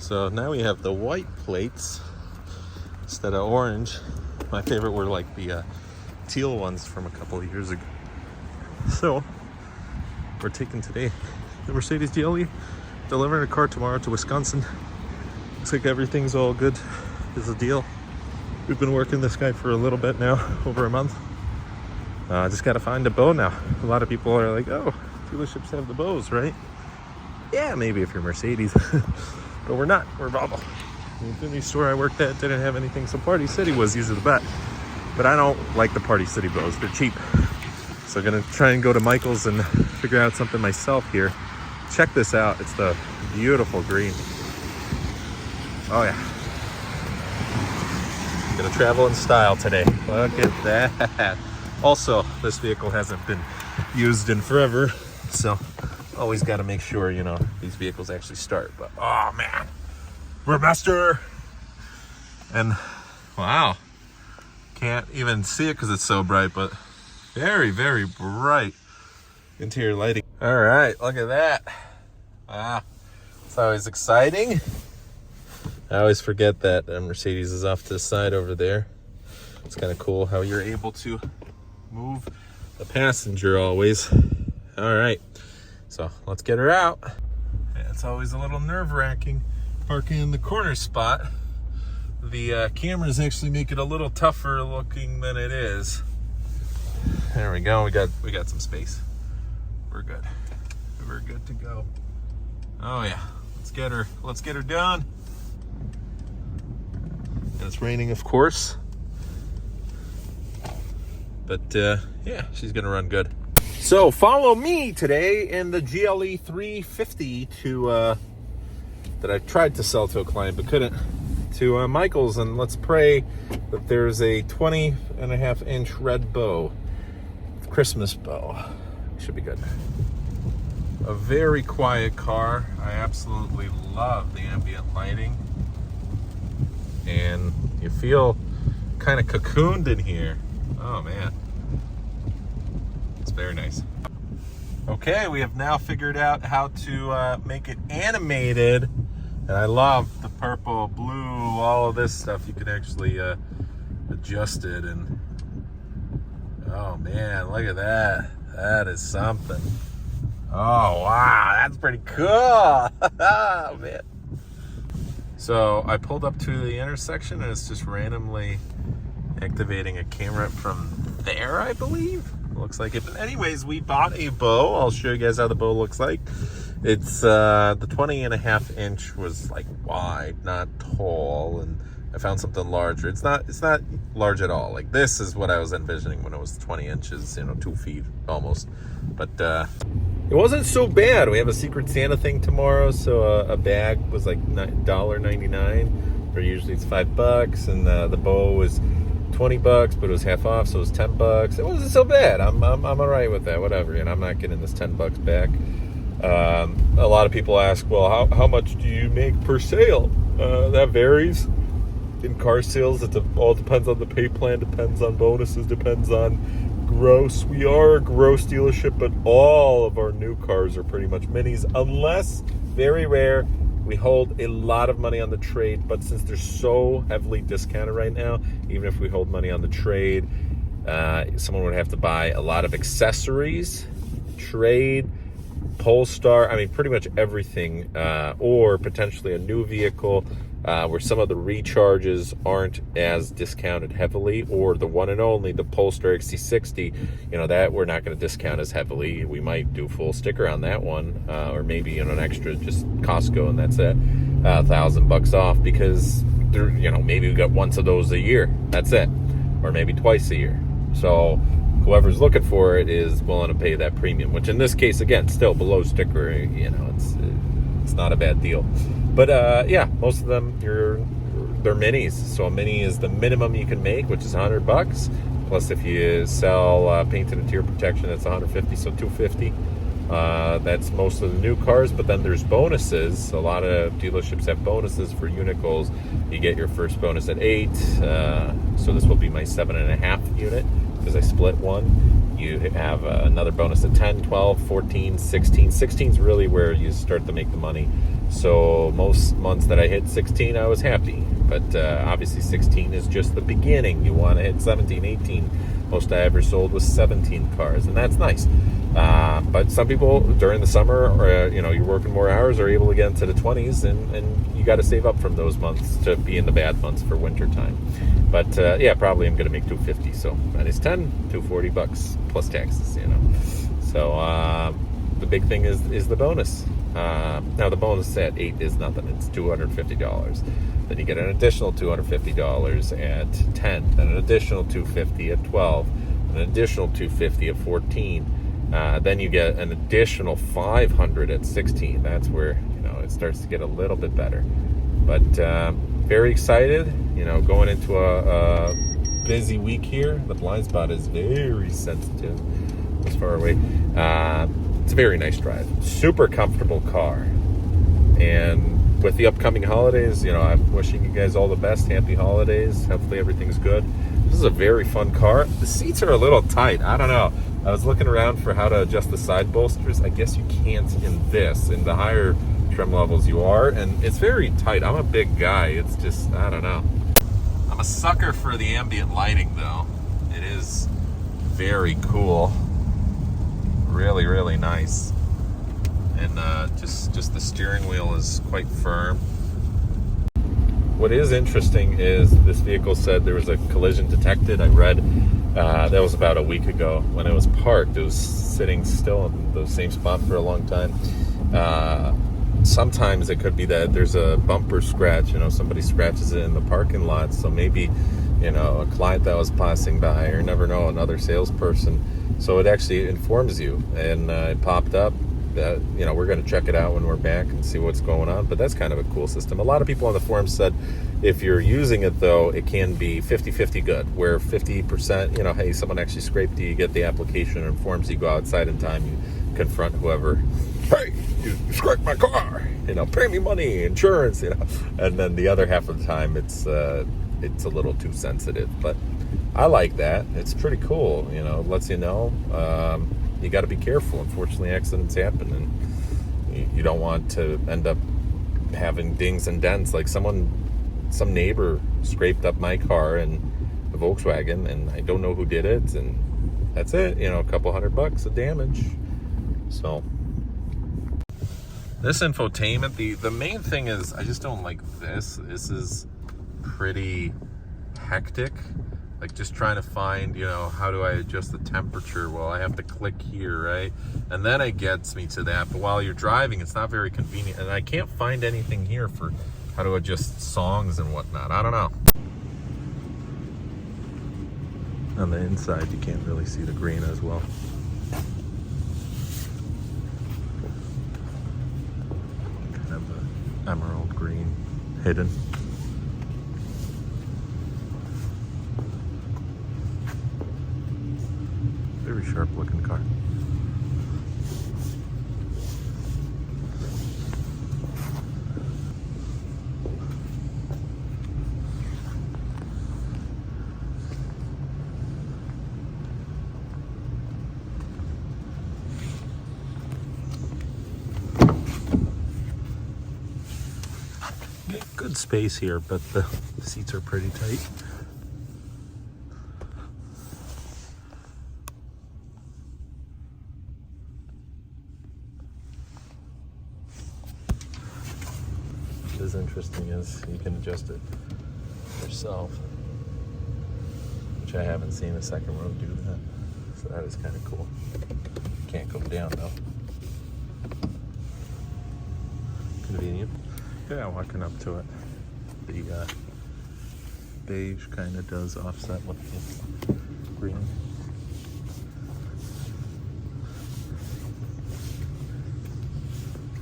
So now we have the white plates instead of orange. My favorite were like the teal ones from a couple of years ago. So we're taking today the Mercedes GLE, delivering a car tomorrow to Wisconsin. Looks like everything's all good. Is a deal. We've been working this guy for a little bit now, over a month. Just got to find a bow now. A lot of people are like, oh, dealerships have the bows, right? Yeah, maybe if you're Mercedes. But we're not. We're Volvo. The Infinity store I worked at didn't have anything, so Party City was usually the bet. But I don't like the Party City bows. They're cheap. So I'm going to try and go to Michael's and figure out something myself here. Check this out. It's the beautiful green. Oh, yeah. Gonna travel in style today. Look at that. Also, this vehicle hasn't been used in forever, so always got to make sure, you know, these vehicles actually start. But oh man, we're master. And wow, can't even see it because it's so bright, but very, very bright interior lighting. All right, look at that. Wow, it's always exciting. I always forget that Mercedes is off to the side over there. It's kind of cool how you're able to move the passenger always. All right, so let's get her out. Yeah, it's always a little nerve-wracking parking in the corner spot. The cameras actually make it a little tougher looking than it is. There we go. We got some space. We're good. We're good to go. Oh yeah, let's get her done. And it's raining, of course. But yeah, she's gonna run good. So follow me today in the GLE350 to that I tried to sell to a client but couldn't, to Michael's, and let's pray that there's a 20.5-inch red bow, Christmas bow. Should be good. A very quiet car. I absolutely love the ambient lighting. And you feel kind of cocooned in here. Oh man, it's very nice. Okay, we have now figured out how to make it animated, and I love the purple, blue, all of this stuff. You can actually adjust it, and oh man, look at that. That is something. Oh wow, that's pretty cool. Oh man. So I pulled up to the intersection and it's just randomly activating a camera from there, I believe. Looks like it. But anyways, we bought a bow. I'll show you guys how the bow looks like. It's the 20.5-inch was like wide, not tall, and I found something larger. It's not large at all. Like this is what I was envisioning when it was 20 inches, you know, 2 feet almost. But it wasn't so bad. We have a Secret Santa thing tomorrow, so a bag was like $1.99, where usually it's $5, and the bow was $20, but it was half off, so it was $10. It wasn't so bad. I'm all right with that. Whatever, and I'm not getting this $10 back. A lot of people ask, well, how much do you make per sale? That varies. In car sales, it all depends on the pay plan, depends on bonuses, depends on gross. We are a gross dealership, but all of our new cars are pretty much minis, unless very rare we hold a lot of money on the trade. But since they're so heavily discounted right now, even if we hold money on the trade, someone would have to buy a lot of accessories, trade, Polestar, I mean pretty much everything, or potentially a new vehicle where some of the recharges aren't as discounted heavily, or the one and only, the Polestar XC60, you know, that we're not going to discount as heavily. We might do full sticker on that one, or maybe, you know, an extra just Costco, and that's it, $1,000 off, because there, you know, maybe we got once of those a year, that's it, or maybe twice a year. So whoever's looking for it is willing to pay that premium, which in this case, again, still below sticker, you know, it's not a bad deal. But yeah, most of them they're minis. So a mini is the minimum you can make, which is $100. Plus, if you sell painted interior protection, that's $150, so $250. That's most of the new cars, but then there's bonuses. A lot of dealerships have bonuses for Unicles. You get your first bonus at 8. So this will be my 7.5 unit because I split one. You have another bonus at 10, 12, 14, 16. 16 is really where you start to make the money. So most months that I hit 16, I was happy. But obviously 16 is just the beginning. You want to hit 17, 18. Most I ever sold was 17 cars, and that's nice. But some people during the summer, or you're working more hours, are able to get into the 20s, and you got to save up from those months to be in the bad months for winter time. But yeah, probably I'm going to make 250. So minus 10, $240 plus taxes. So the big thing is the bonus. Now the bonus at 8 is nothing. It's $250. Then you get an additional $250 at 10. Then an additional $250 at 12. An additional $250 at 14. Then you get an additional $500 at 16. That's where it starts to get a little bit better. But very excited. Going into a busy week here. The blind spot is very sensitive. It's far away. It's a very nice drive. Super comfortable car. And with the upcoming holidays, I'm wishing you guys all the best. Happy holidays. Hopefully everything's good. This is a very fun car. The seats are a little tight. I don't know. I was looking around for how to adjust the side bolsters. I guess you can't in this. In the higher trim levels you are. And it's very tight. I'm a big guy. It's just, I don't know. I'm a sucker for the ambient lighting, though. It is very cool. Really, really nice. And just the steering wheel is quite firm. What is interesting is this vehicle said there was a collision detected. I read that was about a week ago when it was parked. It was sitting still in the same spot for a long time. Sometimes it could be that there's a bumper scratch. Somebody scratches it in the parking lot. So maybe, a client that was passing by, or never know, another salesperson. So it actually informs you, and it popped up that we're going to check it out when we're back and see what's going on. But that's kind of a cool system. A lot of people on the forum said if you're using it, though, it can be 50-50 good, where 50%, hey, someone actually scraped you get the application, and informs you, go outside in time, you confront whoever, hey, you scraped my car, pay me money, insurance, and then the other half of the time it's a little too sensitive. But I like that. It's pretty cool. It lets you know. You got to be careful. Unfortunately, accidents happen, and you don't want to end up having dings and dents. Like some neighbor scraped up my car in a Volkswagen, and I don't know who did it, and that's it. A couple $100 of damage. So this infotainment, the main thing is I just don't like this. This is pretty hectic. Like just trying to find, how do I adjust the temperature? Well, I have to click here, right? And then it gets me to that. But while you're driving, it's not very convenient. And I can't find anything here for how to adjust songs and whatnot. I don't know. On the inside, you can't really see the green as well. Kind of an emerald green hidden. Very sharp looking car. Good space here, but the seats are pretty tight. What is interesting is you can adjust it yourself, which I haven't seen a second row do that. So that is kind of cool. Can't go down though. Convenient. Yeah, walking up to it. The beige kind of does offset with the green.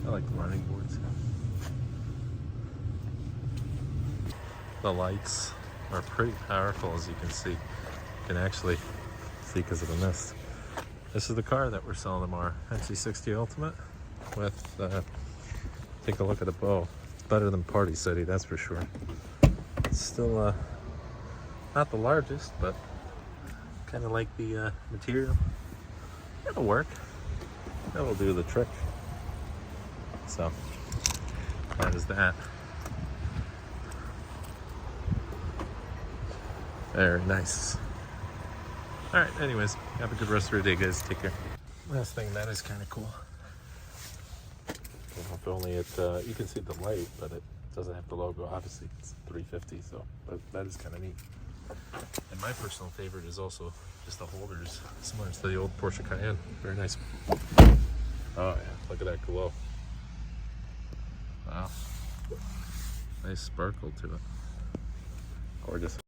I like the running boards. The lights are pretty powerful, as you can see. You can actually see because of the mist. This is the car that we're selling tomorrow. XC60 Ultimate with, take a look at the bow. It's better than Party City, that's for sure. It's still not the largest, but kind of like the material. It'll work. That'll do the trick. So That is that. Very nice. All right, anyways, have a good rest of your day, guys. Take care. Last thing, that is kind of cool. If only it, you can see the light, but it doesn't have the logo. Obviously, it's 350, so that is kind of neat. And my personal favorite is also just the holders, similar to the old Porsche Cayenne. Very nice. Oh yeah, look at that glow. Wow. Nice sparkle to it. Gorgeous.